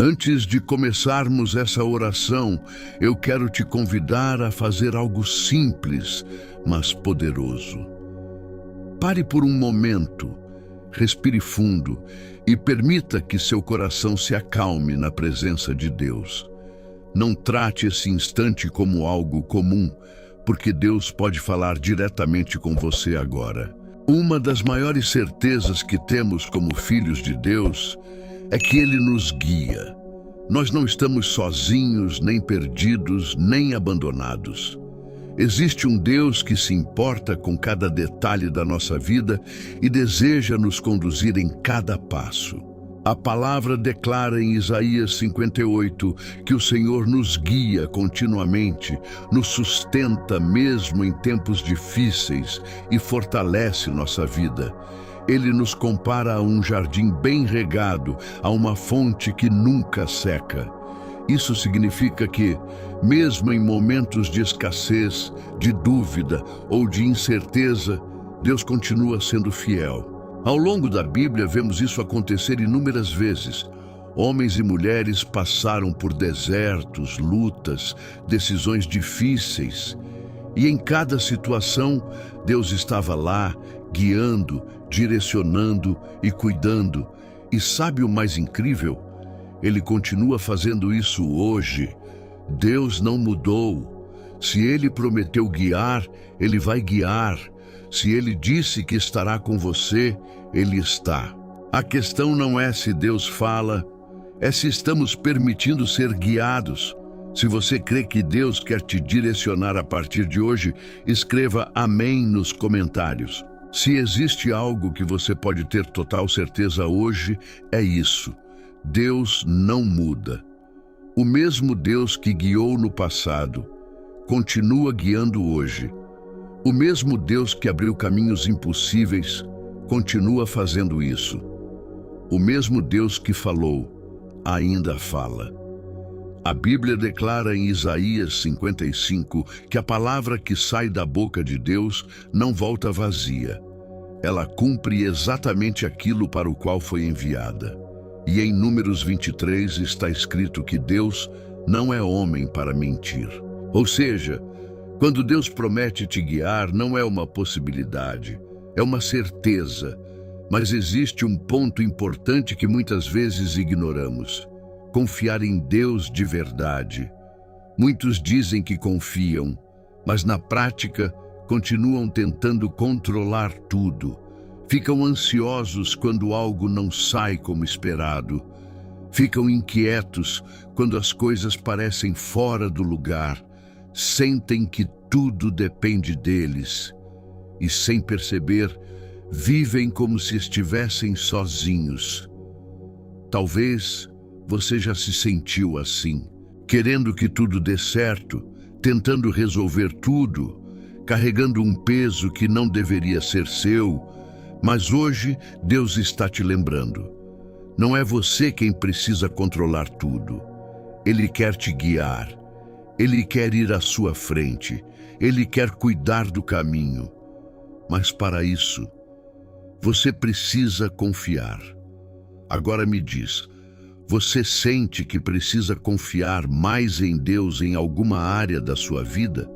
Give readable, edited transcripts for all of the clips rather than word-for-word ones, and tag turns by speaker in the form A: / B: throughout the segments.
A: Antes de começarmos essa oração, eu quero te convidar a fazer algo simples, mas poderoso. Pare por um momento, respire fundo e permita que seu coração se acalme na presença de Deus. Não trate esse instante como algo comum, porque Deus pode falar diretamente com você agora. Uma das maiores certezas que temos como filhos de Deus é que Ele nos guia. Nós não estamos sozinhos, nem perdidos, nem abandonados. Existe um Deus que se importa com cada detalhe da nossa vida e deseja nos conduzir em cada passo. A palavra declara em Isaías 58 que o Senhor nos guia continuamente, nos sustenta mesmo em tempos difíceis e fortalece nossa vida. Ele nos compara a um jardim bem regado, a uma fonte que nunca seca. Isso significa que, mesmo em momentos de escassez, de dúvida ou de incerteza, Deus continua sendo fiel. Ao longo da Bíblia, vemos isso acontecer inúmeras vezes. Homens e mulheres passaram por desertos, lutas, decisões difíceis. E em cada situação, Deus estava lá, guiando, direcionando e cuidando. E sabe o mais incrível? Ele continua fazendo isso hoje. Deus não mudou. Se Ele prometeu guiar, Ele vai guiar. Se Ele disse que estará com você, Ele está. A questão não é se Deus fala, é se estamos permitindo ser guiados. Se você crê que Deus quer te direcionar a partir de hoje, escreva amém nos comentários. Se existe algo que você pode ter total certeza hoje, é isso. Deus não muda. O mesmo Deus que guiou no passado, continua guiando hoje. O mesmo Deus que abriu caminhos impossíveis, continua fazendo isso. O mesmo Deus que falou, ainda fala. A Bíblia declara em Isaías 55 que a palavra que sai da boca de Deus não volta vazia. Ela cumpre exatamente aquilo para o qual foi enviada. E em Números 23 está escrito que Deus não é homem para mentir. Ou seja, quando Deus promete te guiar, não é uma possibilidade, é uma certeza. Mas existe um ponto importante que muitas vezes ignoramos: confiar em Deus de verdade. Muitos dizem que confiam, mas na prática continuam tentando controlar tudo. Ficam ansiosos quando algo não sai como esperado. Ficam inquietos quando as coisas parecem fora do lugar. Sentem que tudo depende deles e, sem perceber, vivem como se estivessem sozinhos. Talvez você já se sentiu assim, querendo que tudo dê certo, tentando resolver tudo, carregando um peso que não deveria ser seu, mas hoje Deus está te lembrando. Não é você quem precisa controlar tudo. Ele quer te guiar. Ele quer ir à sua frente. Ele quer cuidar do caminho. Mas para isso, você precisa confiar. Agora me diz, você sente que precisa confiar mais em Deus em alguma área da sua vida?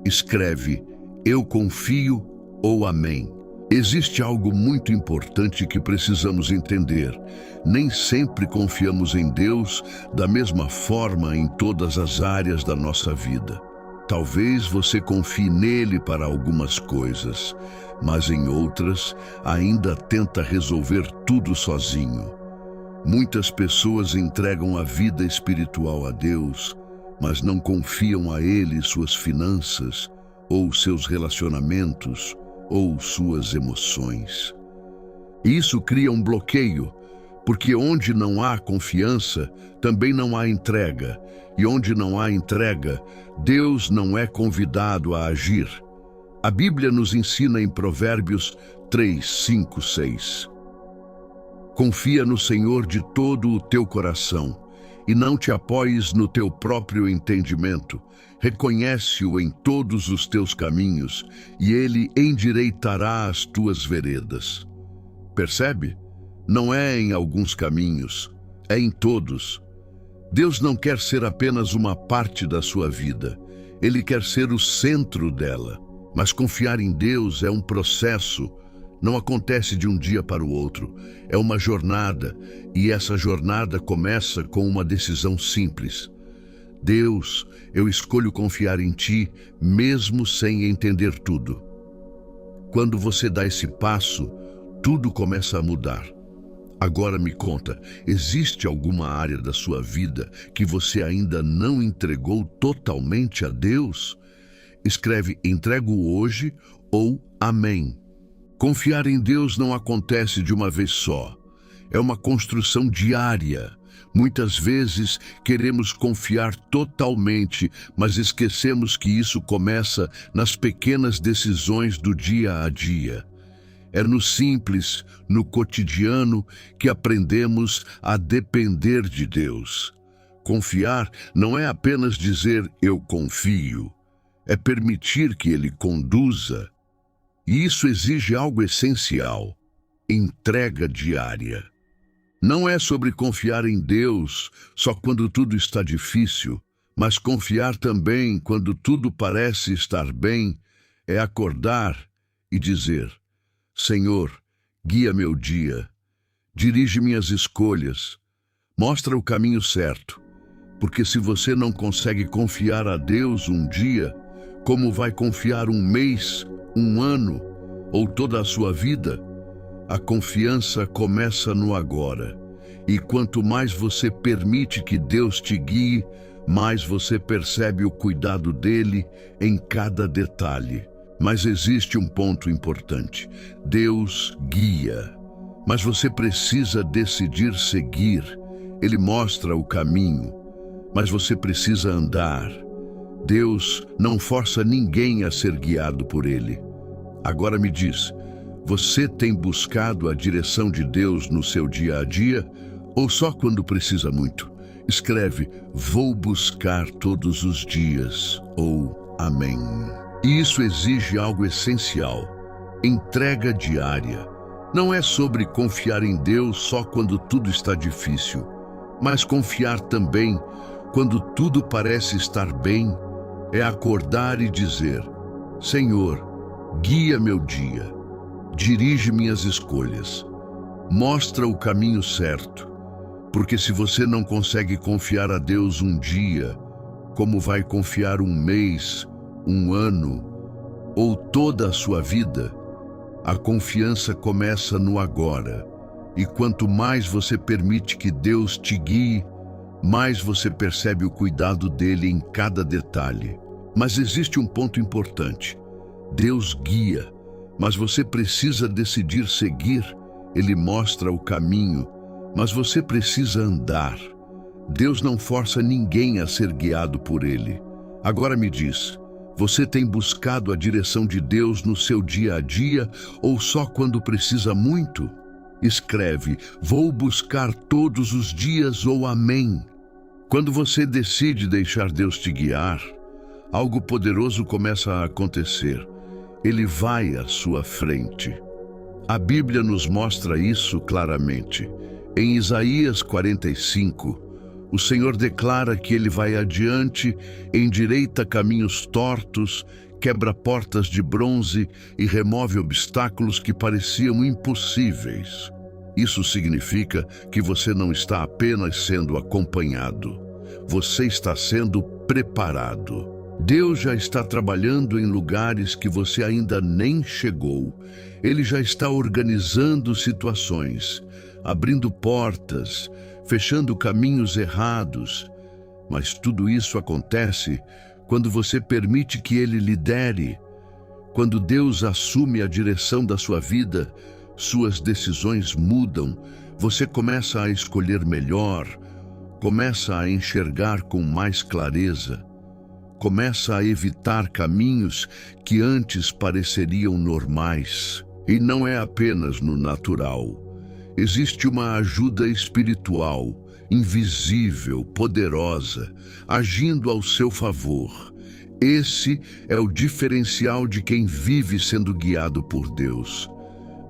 A: Escreve, eu confio ou amém. Existe algo muito importante que precisamos entender. Nem sempre confiamos em Deus da mesma forma em todas as áreas da nossa vida. Talvez você confie nele para algumas coisas, mas em outras ainda tenta resolver tudo sozinho. Muitas pessoas entregam a vida espiritual a Deus, mas não confiam a Ele suas finanças, ou seus relacionamentos, ou suas emoções. Isso cria um bloqueio, porque onde não há confiança, também não há entrega, e onde não há entrega, Deus não é convidado a agir. A Bíblia nos ensina em Provérbios 3, 5, 6. Confia no Senhor de todo o teu coração, e não te apoies no teu próprio entendimento. Reconhece-o em todos os teus caminhos, e ele endireitará as tuas veredas. Percebe? Não é em alguns caminhos, é em todos. Deus não quer ser apenas uma parte da sua vida. Ele quer ser o centro dela. Mas confiar em Deus é um processo, não acontece de um dia para o outro. É uma jornada, e essa jornada começa com uma decisão simples. Deus, eu escolho confiar em Ti, mesmo sem entender tudo. Quando você dá esse passo, tudo começa a mudar. Agora me conta, existe alguma área da sua vida que você ainda não entregou totalmente a Deus? Escreve entrego hoje ou amém. Confiar em Deus não acontece de uma vez só. É uma construção diária. Muitas vezes queremos confiar totalmente, mas esquecemos que isso começa nas pequenas decisões do dia a dia. É no simples, no cotidiano, que aprendemos a depender de Deus. Confiar não é apenas dizer eu confio, é permitir que Ele conduza. E isso exige algo essencial: entrega diária. Não é sobre confiar em Deus só quando tudo está difícil, mas confiar também quando tudo parece estar bem, é acordar e dizer: Senhor, guia meu dia, dirige minhas escolhas, mostra o caminho certo. Porque se você não consegue confiar a Deus um dia, como vai confiar um mês, um ano ou toda a sua vida? A confiança começa no agora. E quanto mais você permite que Deus te guie, mais você percebe o cuidado dele em cada detalhe. Mas existe um ponto importante: Deus guia, mas você precisa decidir seguir. Ele mostra o caminho, mas você precisa andar. Deus não força ninguém a ser guiado por ele. Agora me diz, você tem buscado a direção de Deus no seu dia a dia ou só quando precisa muito? Escreve, vou buscar todos os dias, ou amém. E isso exige algo essencial: entrega diária. Não é sobre confiar em Deus só quando tudo está difícil, mas confiar também quando tudo parece estar bem. É acordar e dizer: Senhor, guia meu dia, dirige minhas escolhas, mostra o caminho certo. Porque se você não consegue confiar a Deus um dia, como vai confiar um mês, um ano ou toda a sua vida? A confiança começa no agora. E quanto mais você permite que Deus te guie, mais você percebe o cuidado dele em cada detalhe. Mas existe um ponto importante: Deus guia, mas você precisa decidir seguir. Ele mostra o caminho, mas você precisa andar. Deus não força ninguém a ser guiado por ele. Agora me diz, você tem buscado a direção de Deus no seu dia a dia ou só quando precisa muito? Escreve, vou buscar todos os dias ou amém. Quando você decide deixar Deus te guiar, algo poderoso começa a acontecer. Ele vai à sua frente. A Bíblia nos mostra isso claramente. Em Isaías 45, o Senhor declara que Ele vai adiante, endireita caminhos tortos, quebra portas de bronze e remove obstáculos que pareciam impossíveis. Isso significa que você não está apenas sendo acompanhado, você está sendo preparado. Deus já está trabalhando em lugares que você ainda nem chegou. Ele já está organizando situações, abrindo portas, fechando caminhos errados. Mas tudo isso acontece quando você permite que Ele lidere. Quando Deus assume a direção da sua vida, suas decisões mudam. Você começa a escolher melhor, começa a enxergar com mais clareza, começa a evitar caminhos que antes pareceriam normais. E não é apenas no natural. Existe uma ajuda espiritual, invisível, poderosa, agindo ao seu favor. Esse é o diferencial de quem vive sendo guiado por Deus.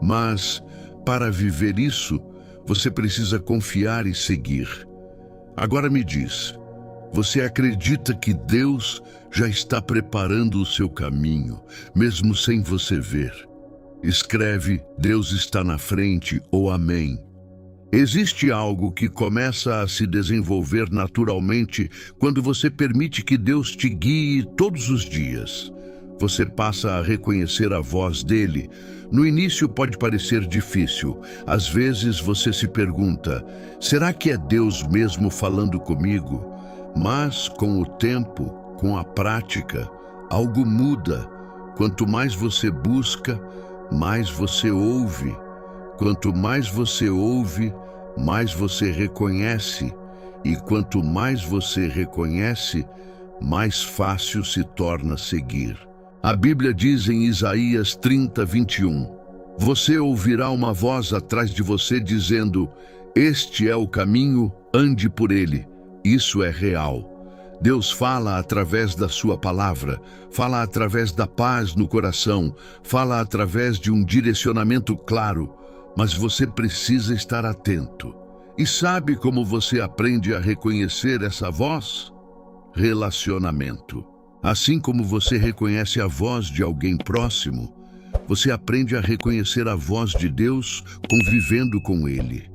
A: Mas, para viver isso, você precisa confiar e seguir. Agora me diz, você acredita que Deus já está preparando o seu caminho, mesmo sem você ver? Escreve, Deus está na frente ou amém. Existe algo que começa a se desenvolver naturalmente quando você permite que Deus te guie todos os dias. Você passa a reconhecer a voz dele. No início pode parecer difícil. Às vezes você se pergunta, será que é Deus mesmo falando comigo? Mas com o tempo, com a prática, algo muda. Quanto mais você busca, mais você ouve. Quanto mais você ouve, mais você reconhece. E quanto mais você reconhece, mais fácil se torna seguir. A Bíblia diz em Isaías 30:21, você ouvirá uma voz atrás de você dizendo, este é o caminho, ande por ele. Isso é real. Deus fala através da sua palavra, fala através da paz no coração, fala através de um direcionamento claro, mas você precisa estar atento. E sabe como você aprende a reconhecer essa voz? Relacionamento. Assim como você reconhece a voz de alguém próximo, você aprende a reconhecer a voz de Deus convivendo com Ele.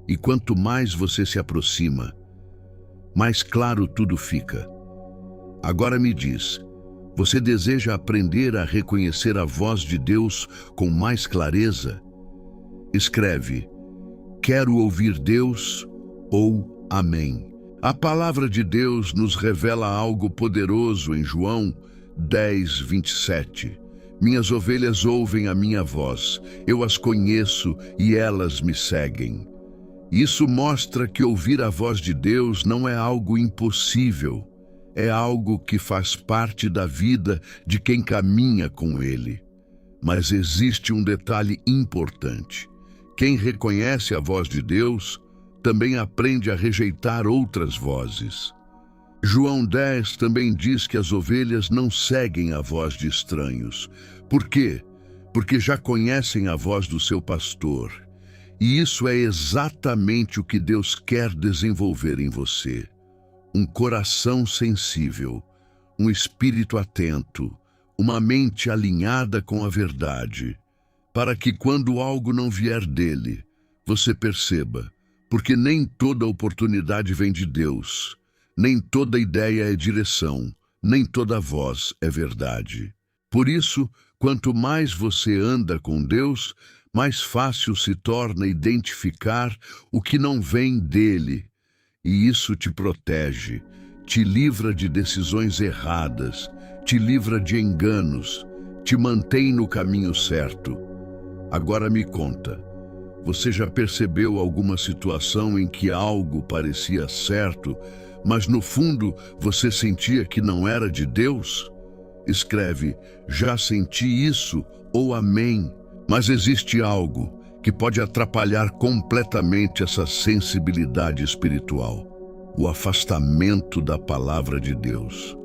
A: E quanto mais você se aproxima, mais claro tudo fica. Agora me diz, você deseja aprender a reconhecer a voz de Deus com mais clareza? Escreve, quero ouvir Deus ou amém. A palavra de Deus nos revela algo poderoso em João 10:27. Minhas ovelhas ouvem a minha voz, eu as conheço e elas me seguem. Isso mostra que ouvir a voz de Deus não é algo impossível, é algo que faz parte da vida de quem caminha com Ele. Mas existe um detalhe importante. Quem reconhece a voz de Deus também aprende a rejeitar outras vozes. João 10 também diz que as ovelhas não seguem a voz de estranhos. Por quê? Porque já conhecem a voz do seu pastor. E isso é exatamente o que Deus quer desenvolver em você. Um coração sensível, um espírito atento, uma mente alinhada com a verdade, para que quando algo não vier dele, você perceba, porque nem toda oportunidade vem de Deus, nem toda ideia é direção, nem toda voz é verdade. Por isso, quanto mais você anda com Deus, mais fácil se torna identificar o que não vem dele. E isso te protege, te livra de decisões erradas, te livra de enganos, te mantém no caminho certo. Agora me conta, você já percebeu alguma situação em que algo parecia certo, mas no fundo você sentia que não era de Deus? Escreve, já senti isso ou amém. Mas existe algo que pode atrapalhar completamente essa sensibilidade espiritual: o afastamento da palavra de Deus.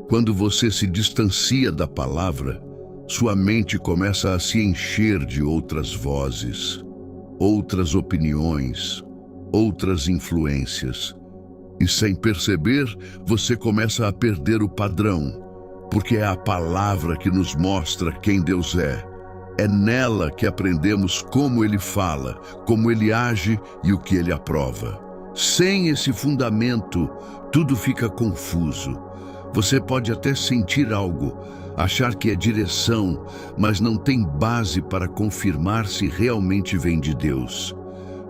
A: Quando você se distancia da palavra, sua mente começa a se encher de outras vozes, outras opiniões, outras influências. E sem perceber, você começa a perder o padrão, porque é a palavra que nos mostra quem Deus é. É nela que aprendemos como Ele fala, como Ele age e o que Ele aprova. Sem esse fundamento, tudo fica confuso. Você pode até sentir algo, achar que é direção, mas não tem base para confirmar se realmente vem de Deus.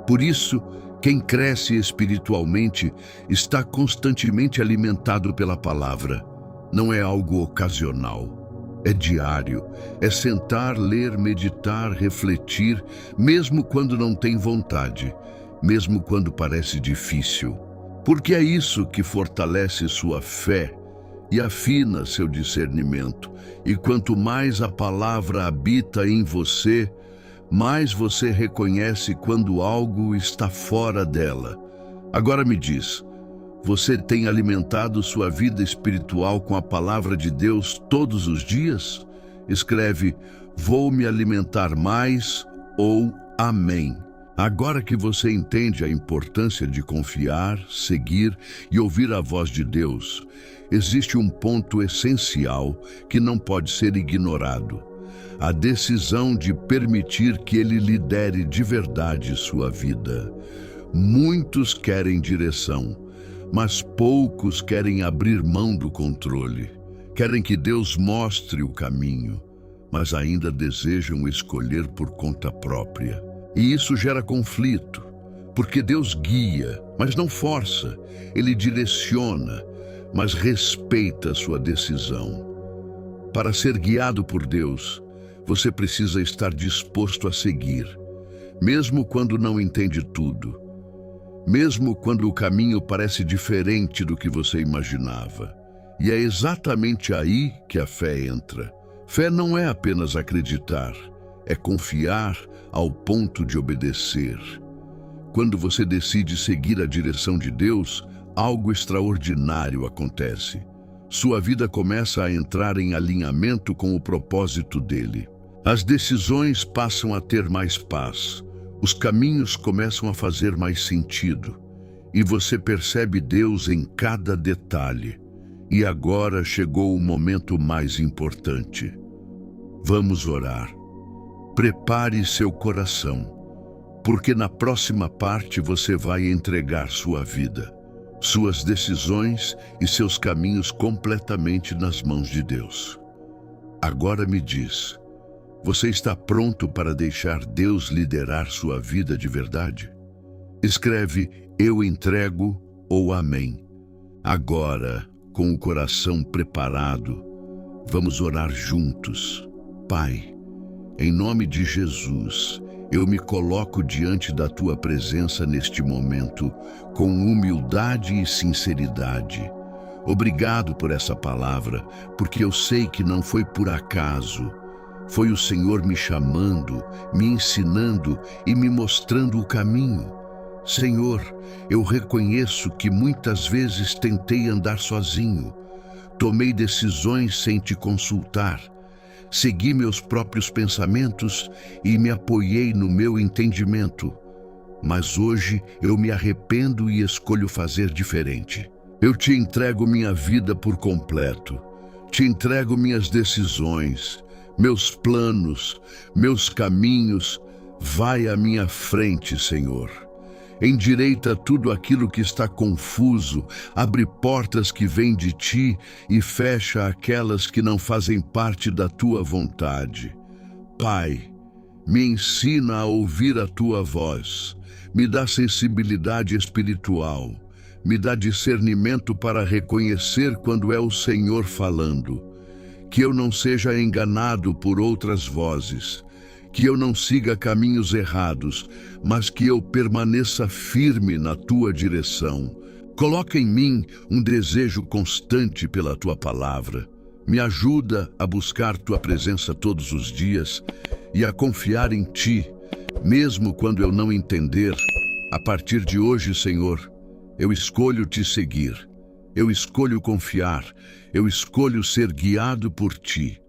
A: Por isso, quem cresce espiritualmente está constantemente alimentado pela palavra. Não é algo ocasional, é diário, é sentar, ler, meditar, refletir, mesmo quando não tem vontade, mesmo quando parece difícil. Porque é isso que fortalece sua fé e afina seu discernimento. E quanto mais a palavra habita em você, mais você reconhece quando algo está fora dela. Agora me diz, você tem alimentado sua vida espiritual com a palavra de Deus todos os dias? Escreve, vou me alimentar mais ou amém. Agora que você entende a importância de confiar, seguir e ouvir a voz de Deus, existe um ponto essencial que não pode ser ignorado: a decisão de permitir que Ele lidere de verdade sua vida. Muitos querem direção, mas poucos querem abrir mão do controle. Querem que Deus mostre o caminho, mas ainda desejam escolher por conta própria. E isso gera conflito, porque Deus guia, mas não força. Ele direciona, mas respeita a sua decisão. Para ser guiado por Deus, você precisa estar disposto a seguir, mesmo quando não entende tudo, mesmo quando o caminho parece diferente do que você imaginava. E é exatamente aí que a fé entra. Fé não é apenas acreditar, é confiar ao ponto de obedecer. Quando você decide seguir a direção de Deus, algo extraordinário acontece. Sua vida começa a entrar em alinhamento com o propósito dele. As decisões passam a ter mais paz, os caminhos começam a fazer mais sentido, e você percebe Deus em cada detalhe. E agora chegou o momento mais importante. Vamos orar. Prepare seu coração, porque na próxima parte você vai entregar sua vida, suas decisões e seus caminhos completamente nas mãos de Deus. Agora me diz, você está pronto para deixar Deus liderar sua vida de verdade? Escreve "Eu entrego" ou "Amém". Agora, com o coração preparado, vamos orar juntos. Pai, em nome de Jesus, eu me coloco diante da Tua presença neste momento, com humildade e sinceridade. Obrigado por essa palavra, porque eu sei que não foi por acaso. Foi o Senhor me chamando, me ensinando e me mostrando o caminho. Senhor, eu reconheço que muitas vezes tentei andar sozinho. Tomei decisões sem te consultar. Segui meus próprios pensamentos e me apoiei no meu entendimento. Mas hoje eu me arrependo e escolho fazer diferente. Eu te entrego minha vida por completo. Te entrego minhas decisões, meus planos, meus caminhos. Vai à minha frente, Senhor. Endireita tudo aquilo que está confuso, abre portas que vêm de ti e fecha aquelas que não fazem parte da tua vontade. Pai, me ensina a ouvir a tua voz, me dá sensibilidade espiritual, me dá discernimento para reconhecer quando é o Senhor falando, que eu não seja enganado por outras vozes, que eu não siga caminhos errados, mas que eu permaneça firme na tua direção. Coloca em mim um desejo constante pela tua palavra. Me ajuda a buscar tua presença todos os dias e a confiar em ti, mesmo quando eu não entender. A partir de hoje, Senhor, eu escolho te seguir. Eu escolho confiar. Eu escolho ser guiado por ti.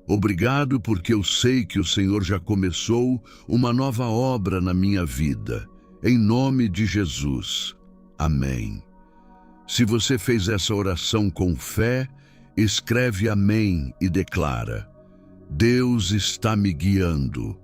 A: Obrigado porque eu sei que o Senhor já começou uma nova obra na minha vida. Em nome de Jesus. Amém. Se você fez essa oração com fé, escreve "Amém" e declara: Deus está me guiando.